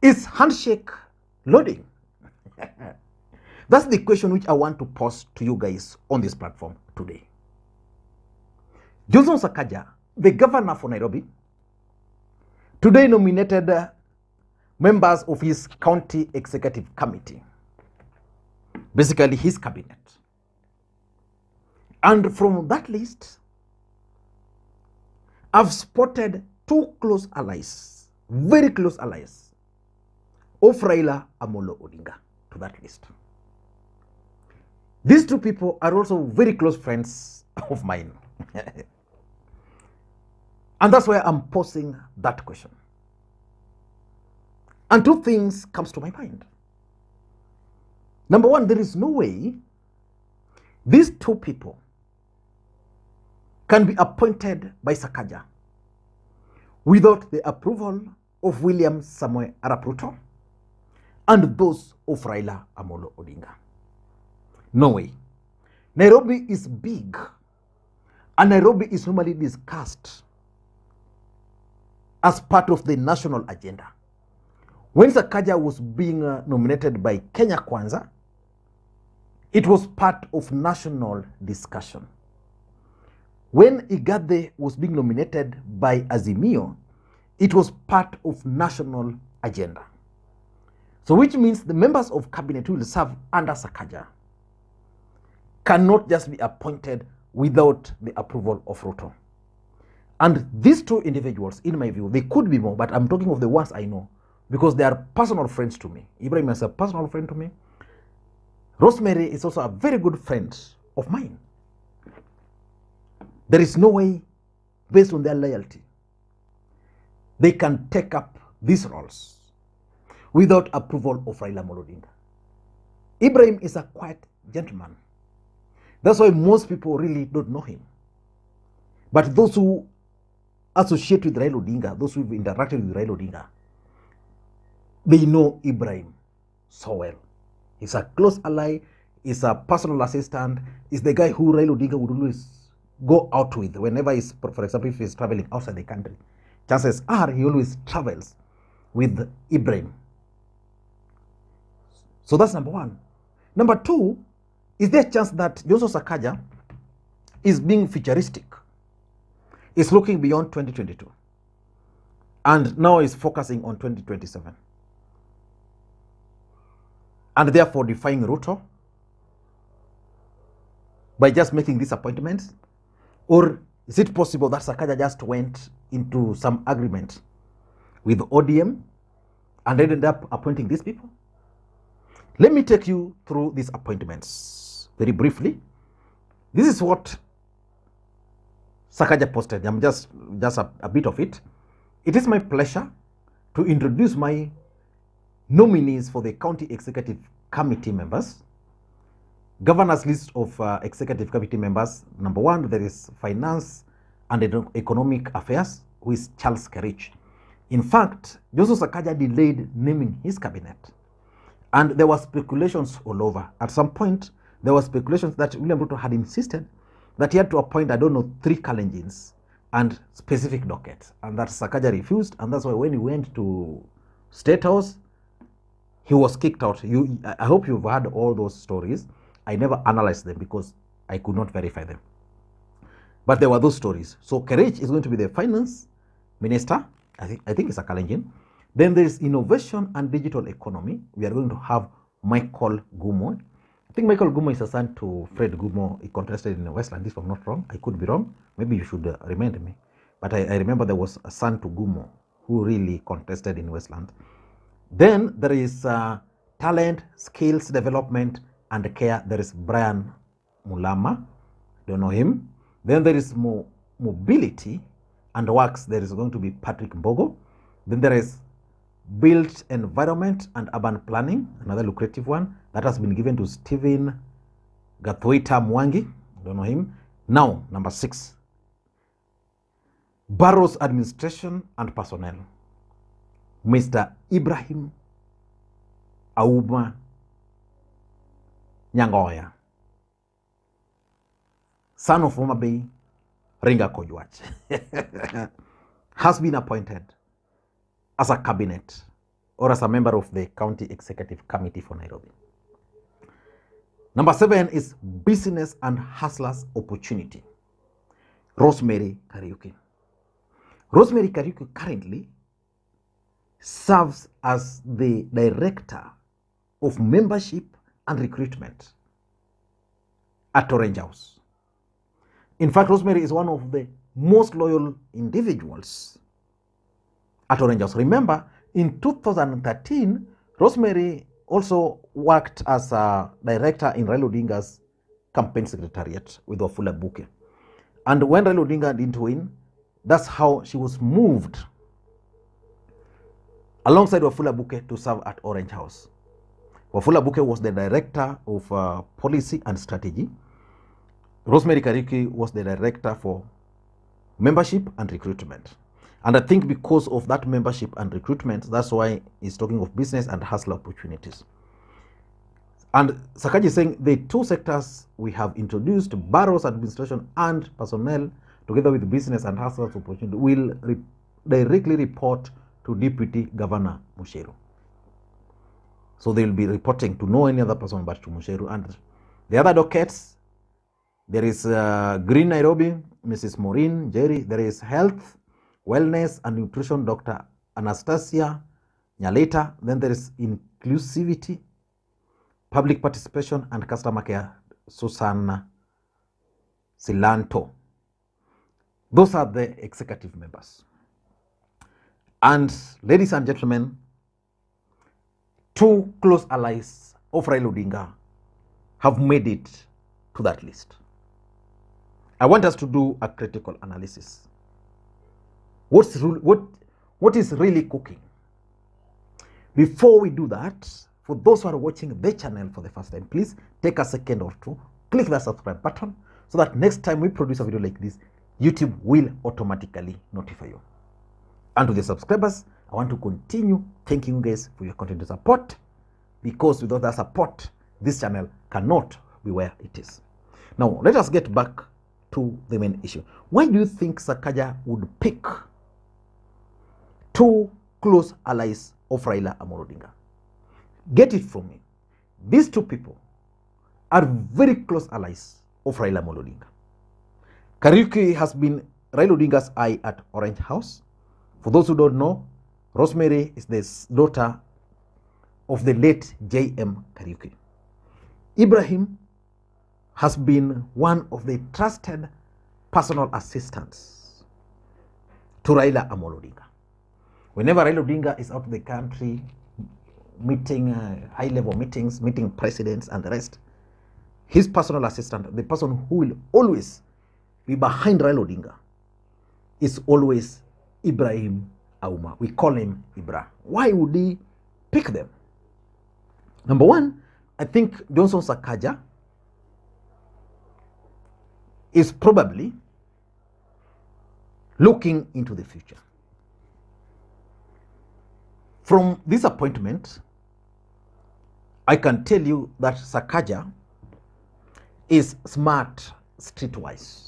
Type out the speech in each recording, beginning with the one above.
Is handshake loading? That's the question which I want to pose to you guys on this platform today. Johnson Sakaja, the governor for Nairobi, today nominated members of his county executive committee, basically his cabinet. And from that list, I've spotted two close allies, very close allies, of Raila Amolo Odinga to that list. These two people are also very close friends of mine. And that's why I'm posing that question. And two things comes to my mind. Number one, there is no way these two people can be appointed by Sakaja without the approval of William Samoei Arap Ruto and those of Raila Amolo Odinga. No way. Nairobi is big, and Nairobi is normally discussed as part of the national agenda. When Sakaja was being nominated by Kenya Kwanza, it was part of national discussion. When Igathe was being nominated by Azimio, it was part of national agenda. So which means the members of cabinet who will serve under Sakaja cannot just be appointed without the approval of Ruto. And these two individuals, in my view, they could be more, but I'm talking of the ones I know because they are personal friends to me. Ibrahim is a personal friend to me. Rosemary is also a very good friend of mine. There is no way, based on their loyalty, they can take up these roles without approval of Raila Amolo Odinga. Ibrahim is a quiet gentleman. That's why most people really don't know him. But those who associate with Raila Odinga, those who have interacted with Raila Odinga, they know Ibrahim so well. He's a close ally, he's a personal assistant, he's the guy who Raila Odinga would always go out with whenever he's, for example, if he's traveling outside the country. Chances are he always travels with Ibrahim. So that's number one. Number two, is there a chance that Joseph Sakaja is being futuristic? Is looking beyond 2022 and now is focusing on 2027 and therefore defying Ruto by just making these appointments? Or is it possible that Sakaja just went into some agreement with ODM and ended up appointing these people? Let me take you through these appointments very briefly. This is what Sakaja posted. I'm just a bit of it. It is my pleasure to introduce my nominees for the County Executive Committee members. Governor's list of Executive Committee members. Number one, there is Finance and Economic Affairs, who is Charles Kerich. In fact, Joseph Sakaja delayed naming his cabinet. And there were speculations all over. At some point, there were speculations that William Ruto had insisted that he had to appoint, 3 Kalenjins and specific dockets. And that Sakaja refused. And that's why when he went to State House, he was kicked out. I hope you've heard all those stories. I never analyzed them because I could not verify them. But there were those stories. So Kerich is going to be the finance minister. I think it's a Kalenjin. Then there is innovation and digital economy. We are going to have Michael Gumo. I think Michael Gumo is a son to Fred Gumo. He contested in the Westland, if I'm not wrong. I could be wrong. Maybe you should remind me. But I remember there was a son to Gumo who really contested in Westland. Then there is talent, skills development, and care. There is Brian Mulama. Don't know him. Then there is mobility and works. There is going to be Patrick Mbogo. Then there is built environment and urban planning, another lucrative one that has been given to Stephen Gathwaita Mwangi. Don't know him. Now, number 6, Boroughs Administration and Personnel, Mr. Ibrahim Auma Nyangoya, son of Homa Bay, Ringa Kojwach. has been appointed as a cabinet or as a member of the County Executive Committee for Nairobi. Number 7 is Business and Hustlers Opportunity, Rosemary Kariuki. Rosemary Kariuki currently serves as the Director of Membership and Recruitment at Orange House. In fact, Rosemary is one of the most loyal individuals at Orange House. Remember, in 2013, Rosemary also worked as a director in Raila Odinga's campaign secretariat with Wafula Buke. And when Raila Odinga didn't win, that's how she was moved alongside Wafula Buke to serve at Orange House. Wafula Buke was the director of policy and strategy. Rosemary Kariuki was the director for membership and recruitment. And I think because of that membership and recruitment, that's why he's talking of business and hustler opportunities. And Sakaja is saying the two sectors we have introduced, boroughs administration and personnel, together with business and hustlers opportunity, will directly report to Deputy Governor Musheru. So they will be reporting to no any other person but to Musheru. And the other dockets, there is Green Nairobi, Mrs. Maureen Jerry. There is Health, Wellness and Nutrition, Dr. Anastasia Nyaleta. Then there is Inclusivity, Public Participation and Customer Care, Susanna Silanto. Those are the executive members. And ladies and gentlemen, two close allies of Raila Odinga have made it to that list. I want us to do a critical analysis. What is really cooking? Before we do that, for those who are watching the channel for the first time, please take a second or two, click the subscribe button so that next time we produce a video like this, YouTube will automatically notify you. And to the subscribers, I want to continue thanking you guys for your continued support, because without that support, this channel cannot be where it is. Now, let us get back to the main issue. Why do you think Sakaja would pick two close allies of Raila Amolo Odinga? Get it from me. These two people are very close allies of Raila Amolo Odinga. Kariuki has been Raila Odinga's eye at Orange House. For those who don't know, Rosemary is the daughter of the late J.M. Kariuki. Ibrahim has been one of the trusted personal assistants to Raila Amolo Odinga. Whenever Raila Odinga is out of the country, meeting high-level meetings, meeting presidents and the rest, his personal assistant, the person who will always be behind Raila Odinga, is always Ibrahim Auma. We call him Ibra. Why would he pick them? Number one, I think Johnson Sakaja is probably looking into the future. From this appointment, I can tell you that Sakaja is smart streetwise.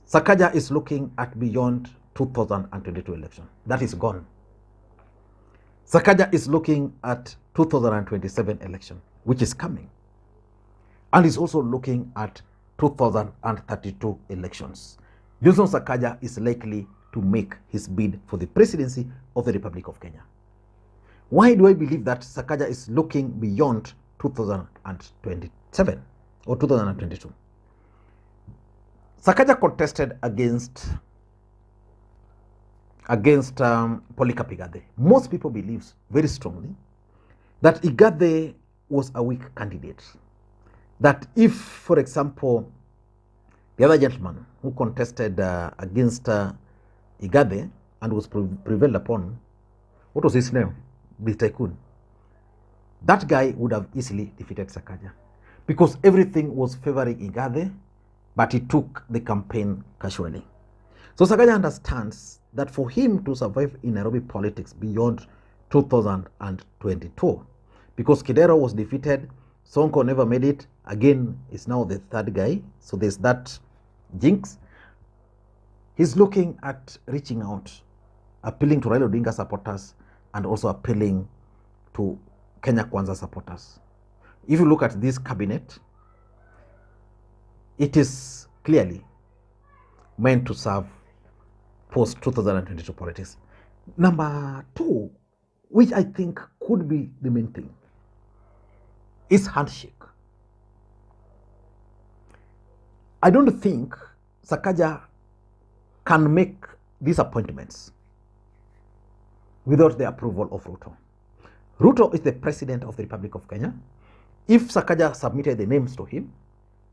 Sakaja is looking at beyond 2022 election. That is gone. Sakaja is looking at 2027 election, which is coming. And is also looking at 2032 elections. Johnson Sakaja is likely to make his bid for the presidency of the Republic of Kenya. Why do I believe that Sakaja is looking beyond 2027 or 2022? Sakaja contested against Polycarp Igathe. Most people believe very strongly that Igathe was a weak candidate. That if, for example, the other gentleman who contested against Igathe and was prevailed upon, what was his name? The tycoon. That guy would have easily defeated Sakaja, because everything was favoring Igathe, but he took the campaign casually. So Sakaja understands that for him to survive in Nairobi politics beyond 2022, because Kidero was defeated, Sonko never made it, again is now the third guy, so there's that jinx. he's looking at reaching out, appealing to Raila Odinga supporters and also appealing to Kenya Kwanza supporters. If you look at this cabinet, it is clearly meant to serve post-2022 politics. Number two, which I think could be the main thing, is handshake. I don't think Sakaja can make these appointments without the approval of Ruto. Ruto is the president of the Republic of Kenya. If Sakaja submitted the names to him,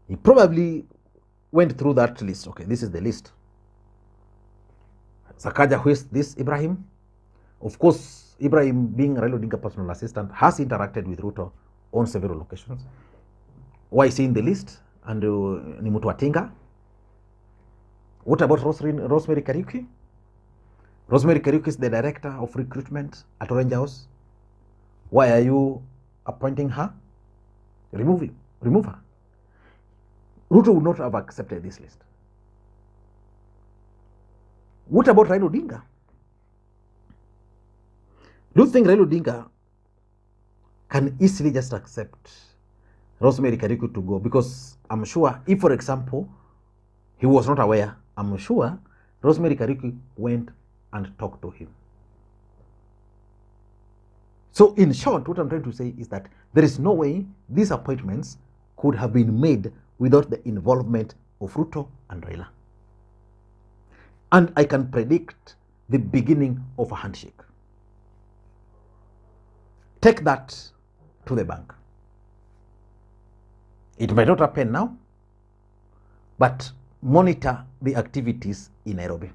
he probably went through that list. Okay, this is the list. Sakaja, who is this Ibrahim? Of course, Ibrahim, being Raila Odinga personal assistant, has interacted with Ruto on several occasions. Why is he in the list? And ni mtu wa Tinga. What about Rosemary Kariuki? Rosemary Kariuki is the director of recruitment at Orange House. Why are you appointing her? Remove her. Ruto would not have accepted this list. What about Raila Odinga? Do you think Raila Odinga can easily just accept Rosemary Kariuki to go? Because I'm sure if, for example, he was not aware, I'm sure Rosemary Kariuki went and talked to him. So in short, what I'm trying to say is that there is no way these appointments could have been made without the involvement of Ruto and Raila. And I can predict the beginning of a handshake. Take that to the bank. It might not happen now, but monitor the activities in Nairobi.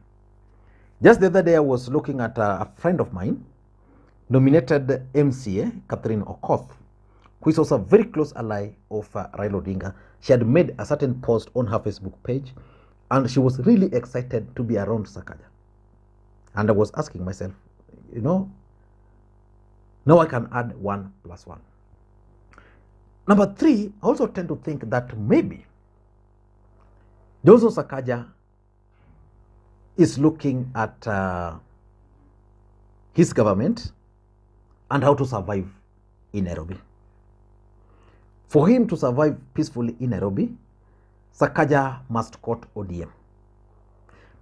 Just the other day, I was looking at a friend of mine, nominated MCA, Catherine Okoth, who is also a very close ally of Raila Odinga. She had made a certain post on her Facebook page, and she was really excited to be around Sakaja. And I was asking myself, now I can add 1 + 1. Number 3, I also tend to think that maybe Johnson Sakaja is looking at his government and how to survive in Nairobi. For him to survive peacefully in Nairobi, Sakaja must court ODM.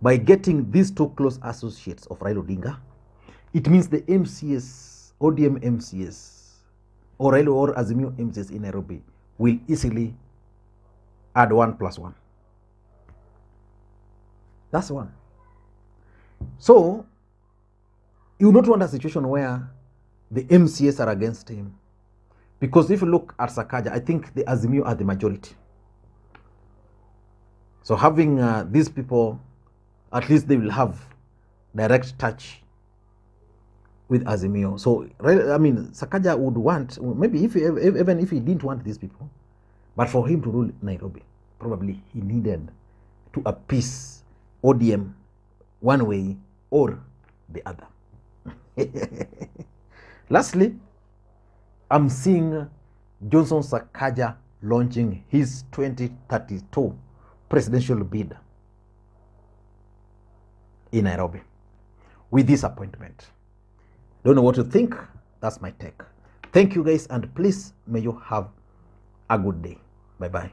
By getting these 2 close associates of Raila Odinga, it means the MCS, ODM MCS, or Raila or Azimio MCS in Nairobi will easily add 1 + 1. That's one. So, you not want a situation where the MCS are against him. Because if you look at Sakaja, I think the Azimio are the majority. So having these people, at least they will have direct touch with Azimio. So, I mean, Sakaja would want, maybe even if he didn't want these people, but for him to rule Nairobi, probably he needed to appease ODM one way or the other. Lastly, I'm seeing Johnson Sakaja launching his 2032 presidential bid in Nairobi with this appointment. Don't know what you think. That's my take. Thank you guys, and please may you have a good day. Bye-bye.